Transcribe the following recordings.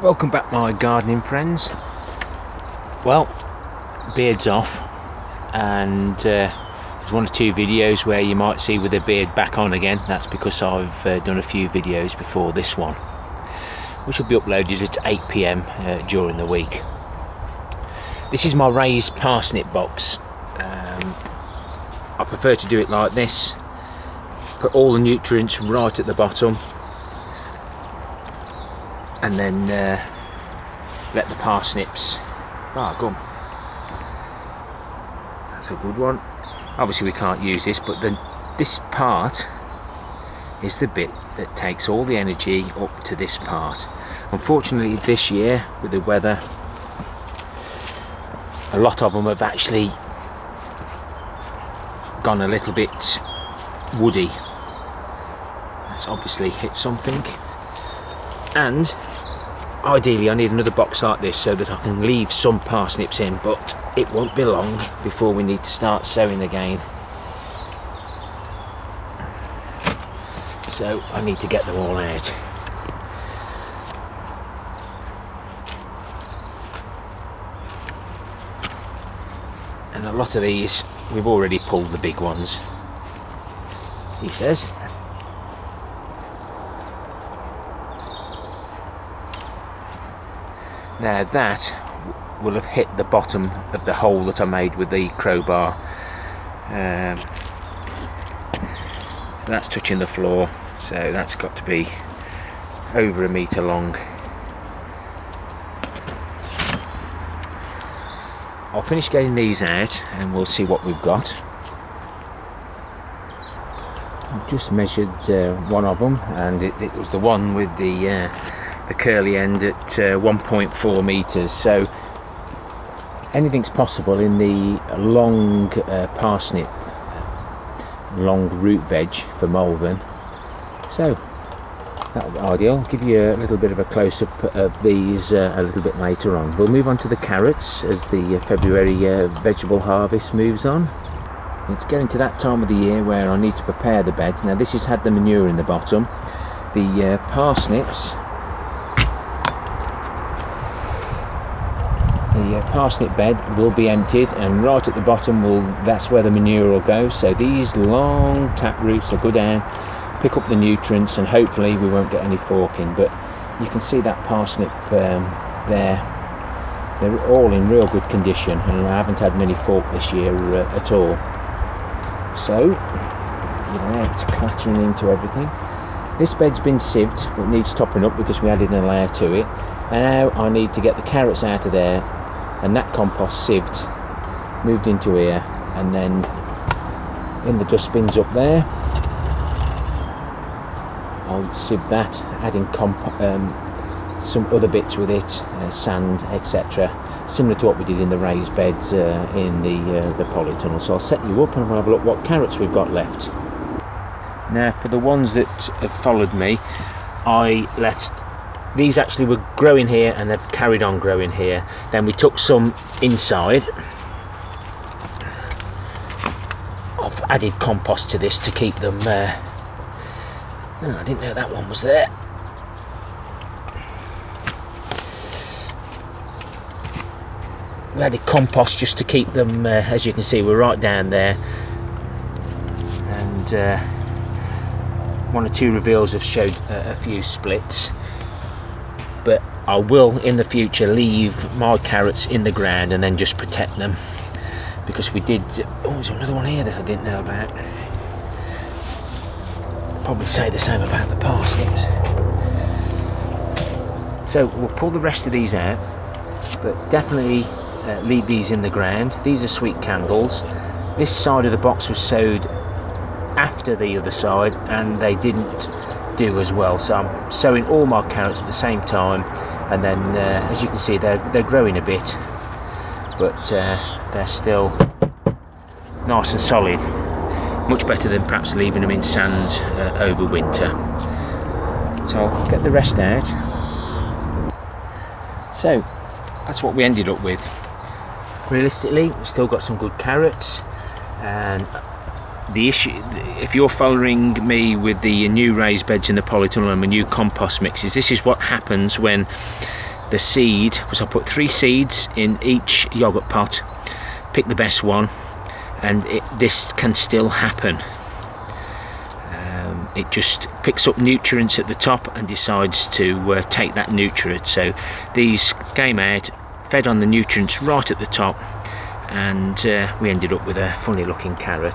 Welcome back, my gardening friends. Well, beard's off, and there's one or two videos where you might see with the beard back on again. That's because I've done a few videos before this one, which will be uploaded at 8 PM during the week. This is my raised parsnip box. I prefer to do it like this. Put all the nutrients right at the bottom, and then let the parsnips come. That's a good one. Obviously we can't use this, but this part is the bit that takes all the energy up to this part. Unfortunately this year with the weather, a lot of them have actually gone a little bit woody. That's obviously hit something, and ideally I need another box like this so that I can leave some parsnips in, but it won't be long before we need to start sowing again, so I need to get them all out. And a lot of these we've already pulled the big ones, he says. Now that will have hit the bottom of the hole that I made with the crowbar. So that's touching the floor, so that's got to be over 1 metre long. I'll finish getting these out and we'll see what we've got. I've just measured one of them, and it was the one with the curly end at 1.4 metres, so anything's possible in the long parsnip, long root veg for Malvern, so that'll be ideal. I'll give you a little bit of a close-up of these a little bit later on. We'll move on to the carrots as the February vegetable harvest moves on. It's getting to that time of the year where I need to prepare the beds. Now this has had the manure in the bottom. The parsnips, the parsnip bed will be emptied, and right at the bottom that's where the manure will go. So these long tap roots will go down, pick up the nutrients, and hopefully we won't get any forking. But you can see that parsnip there, they're all in real good condition, and I haven't had many fork this year at all. So without clattering into everything, this bed's been sieved but needs topping up because we added a layer to it. And now I need to get the carrots out of there, and that compost sieved, moved into here, and then in the dustbins up there I'll sieve that, adding some other bits with it, sand, etc., similar to what we did in the raised beds in the polytunnel. So I'll set you up and we'll have a look what carrots we've got left. Now for the ones that have followed me, I left these, actually were growing here and they've carried on growing here. Then we took some inside. I've added compost to this to keep them oh, I didn't know that one was there. We added compost just to keep them, as you can see, we're right down there, and one or two reveals have showed a few splits. But I will in the future leave my carrots in the ground and then just protect them, because we did, oh, there's another one here that I didn't know about. Probably say the same about the parsnips. So we'll pull the rest of these out, but definitely leave these in the ground. These are sweet candles. This side of the box was sowed after the other side and they didn't do as well, so I'm sowing all my carrots at the same time, and then as you can see they're growing a bit, but they're still nice and solid, much better than perhaps leaving them in sand over winter. So I'll get the rest out. So that's what we ended up with. Realistically, we've still got some good carrots, and the issue, if you're following me with the new raised beds in the polytunnel and my new compost mixes, this is what happens when the seed was I put 3 seeds in each yoghurt pot, pick the best one, and this can still happen. It just picks up nutrients at the top and decides to take that nutrient. So these came out, fed on the nutrients right at the top, and we ended up with a funny looking carrot.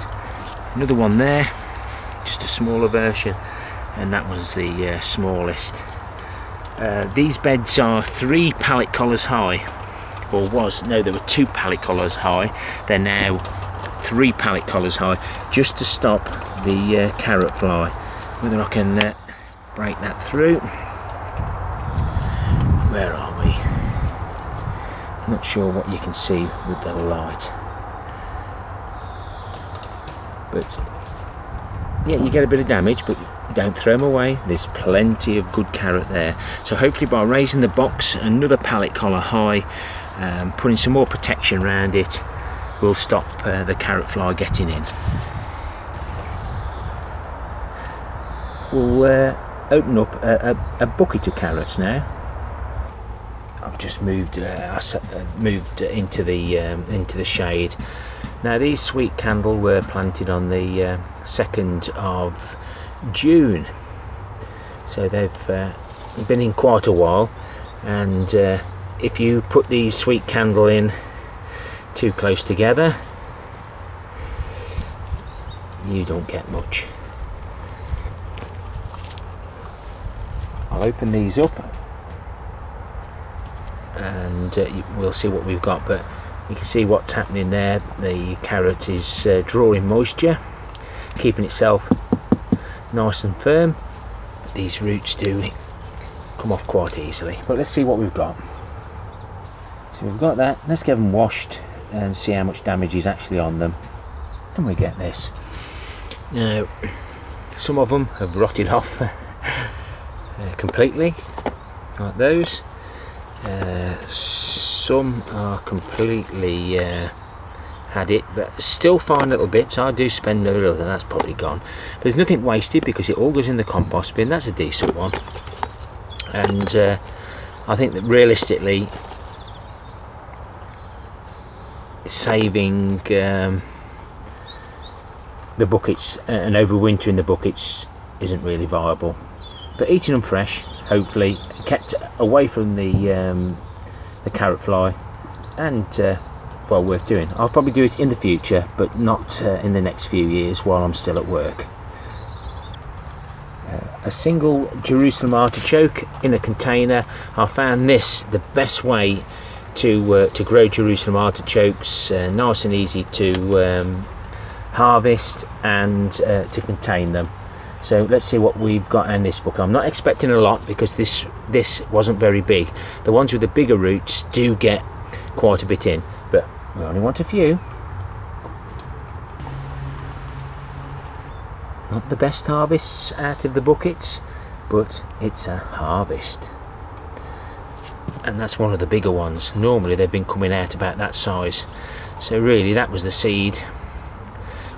Another one there, just a smaller version, and that was the smallest. These beds are 3 pallet collars high, or there were 2 pallet collars high. They're now 3 pallet collars high, just to stop the carrot fly. Whether I can break that through. Where are we? Not sure what you can see with the light, but yeah, you get a bit of damage, but don't throw them away. There's plenty of good carrot there. So hopefully by raising the box another pallet collar high, putting some more protection around it, will stop the carrot fly getting in. We'll open up a bucket of carrots now. I've just moved into the shade. Now these sweet candle were planted on the 2nd of June, so they've been in quite a while, and if you put these sweet candle in too close together, you don't get much. I'll open these up and we'll see what we've got, but you can see what's happening there. The carrot is drawing moisture, keeping itself nice and firm. These roots do come off quite easily, but let's see what we've got. So we've got that. Let's get them washed and see how much damage is actually on them, and we get this. Now some of them have rotted off completely, like those. Some are completely had it, but still fine little bits. I do spend a little, and that's probably gone. But there's nothing wasted because it all goes in the compost bin. That's a decent one, and I think that realistically saving the buckets and overwintering the buckets isn't really viable. But eating them fresh, hopefully kept away from the carrot fly, and well, worth doing. I'll probably do it in the future, but not in the next few years while I'm still at work. A single Jerusalem artichoke in a container. I found this the best way to grow Jerusalem artichokes, nice and easy to harvest and to contain them. So let's see what we've got in this book. I'm not expecting a lot because this wasn't very big. The ones with the bigger roots do get quite a bit in, but we only want a few. Not the best harvests out of the buckets, but it's a harvest. And that's one of the bigger ones. Normally they've been coming out about that size. So really that was the seed,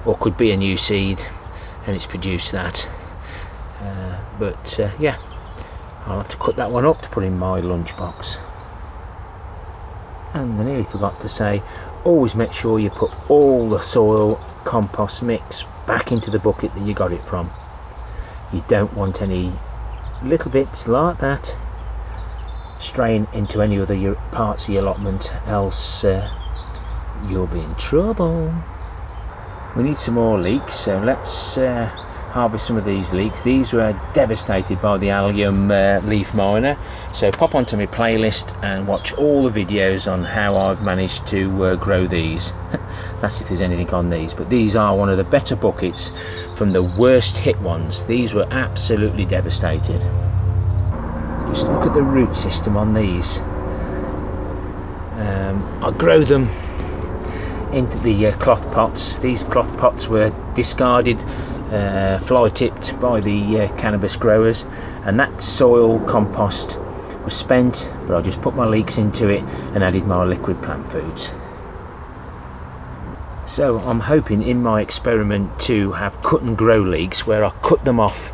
or could be a new seed, and it's produced that. But yeah, I'll have to cut that one up to put in my lunchbox. And I nearly forgot to say, always make sure you put all the soil compost mix back into the bucket that you got it from. You don't want any little bits like that straying into any other parts of your allotment, else you'll be in trouble. We need some more leeks, so let's harvest some of these leeks. These were devastated by the allium leaf miner, so pop onto my playlist and watch all the videos on how I've managed to grow these. That's if there's anything on these, but these are one of the better buckets from the worst hit ones. These were absolutely devastated. Just look at the root system on these. I grow them into the cloth pots. These cloth pots were discarded, fly tipped by the cannabis growers, and that soil compost was spent, but I just put my leeks into it and added my liquid plant foods. So I'm hoping in my experiment to have cut and grow leeks, where I cut them off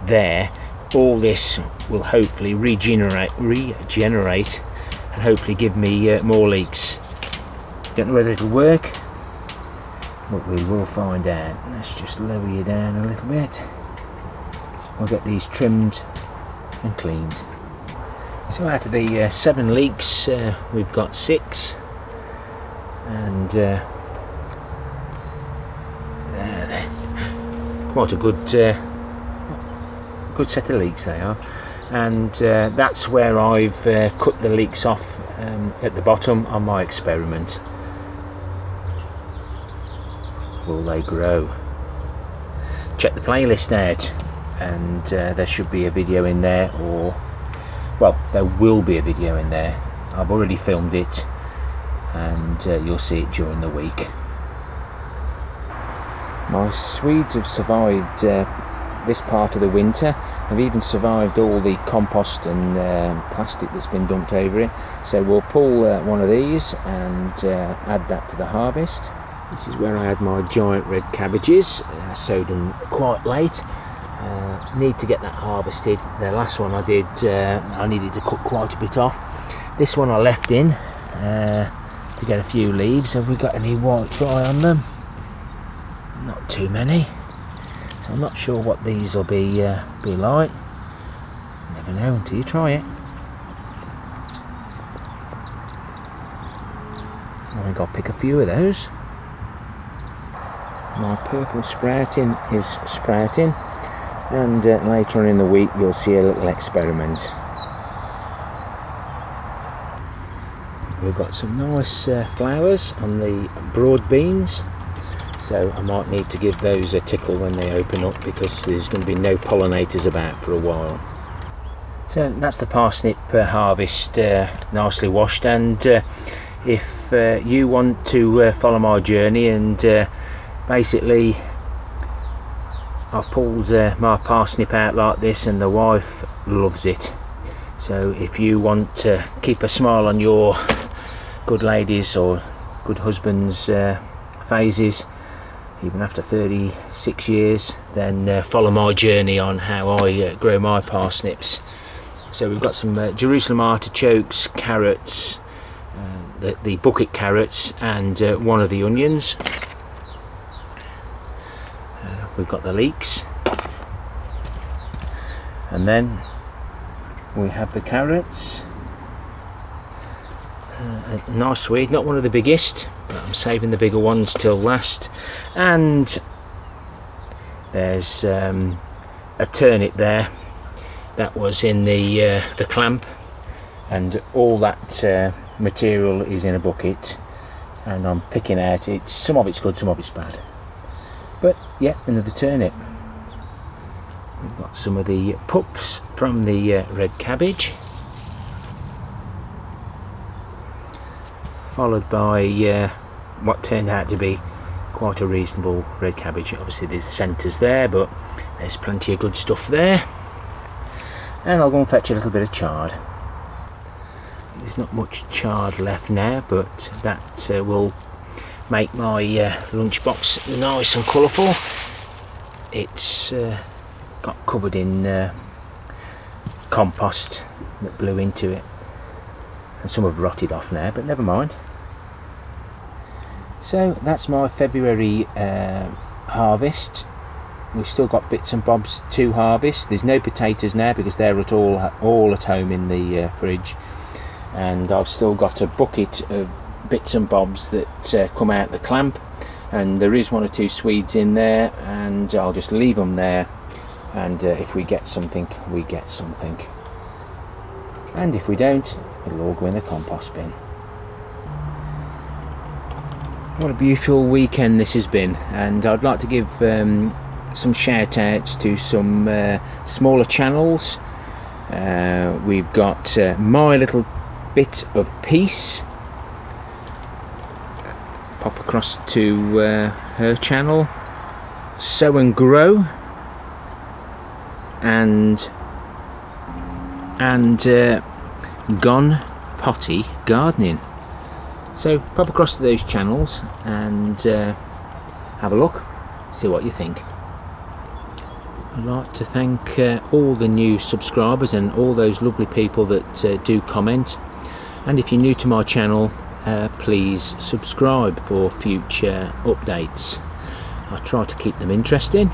there all this will hopefully regenerate and hopefully give me more leeks. Don't know whether it'll work, but we will find out. Let's just lower you down a little bit. We'll get these trimmed and cleaned. So out of the 7 leeks, we've got 6, and quite a good set of leeks they are. And that's where I've cut the leeks off at the bottom on my experiment. Will they grow? Check the playlist out, and there should be a video in there, or well, there will be a video in there. I've already filmed it, and you'll see it during the week. My Swedes have survived this part of the winter. They've even survived all the compost and plastic that's been dumped over it. So we'll pull one of these and add that to the harvest. This is where I had my giant red cabbages. I sowed them quite late. Need to get that harvested. The last one I did, I needed to cut quite a bit off. This one I left in to get a few leaves. Have we got any white fly on them? Not too many. So I'm not sure what these will be like. Never know until you try it. I think I'll pick a few of those. My purple sprouting is sprouting, and later on in the week you'll see a little experiment. We've got some nice flowers on the broad beans, so I might need to give those a tickle when they open up, because there's going to be no pollinators about for a while. So that's the parsnip harvest, nicely washed. And if you want to follow my journey, and basically I've pulled my parsnip out like this, and the wife loves it. So if you want to keep a smile on your good ladies or good husbands' faces, even after 36 years, then follow my journey on how I grow my parsnips. So we've got some Jerusalem artichokes, carrots, the bucket carrots, and one of the onions. We've got the leeks, and then we have the carrots. Nice Swede, not one of the biggest, but I'm saving the bigger ones till last. And there's a turnip there that was in the clamp, and all that material is in a bucket, and I'm picking out it. Some of it's good, some of it's bad. But yeah, another turnip. We've got some of the pups from the red cabbage, followed by what turned out to be quite a reasonable red cabbage. Obviously there's centres there, but there's plenty of good stuff there. And I'll go and fetch a little bit of chard. There's not much chard left now, but that will make my lunchbox nice and colourful. It's got covered in compost that blew into it, and some have rotted off now, but never mind. So that's my February harvest. We've still got bits and bobs to harvest. There's no potatoes now because they're all at home in the fridge, and I've still got a bucket of bits and bobs that come out the clamp, and there is 1 or 2 Swedes in there, and I'll just leave them there, and if we get something, we get something, and if we don't, it'll all go in the compost bin. What a beautiful weekend this has been, and I'd like to give some shout outs to some smaller channels. We've got My Little Bit of Peace. Pop across to her channel, Sow and Grow, and Gone Potty Gardening. So pop across to those channels and have a look, see what you think. I'd like to thank all the new subscribers and all those lovely people that do comment, and if you're new to my channel, please subscribe for future updates. I try to keep them interesting.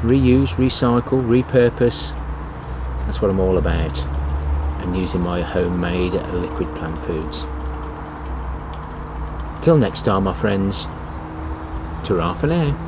Reuse, recycle, repurpose, that's what I'm all about, and using my homemade liquid plant foods. Till next time, my friends, ta-ra for now.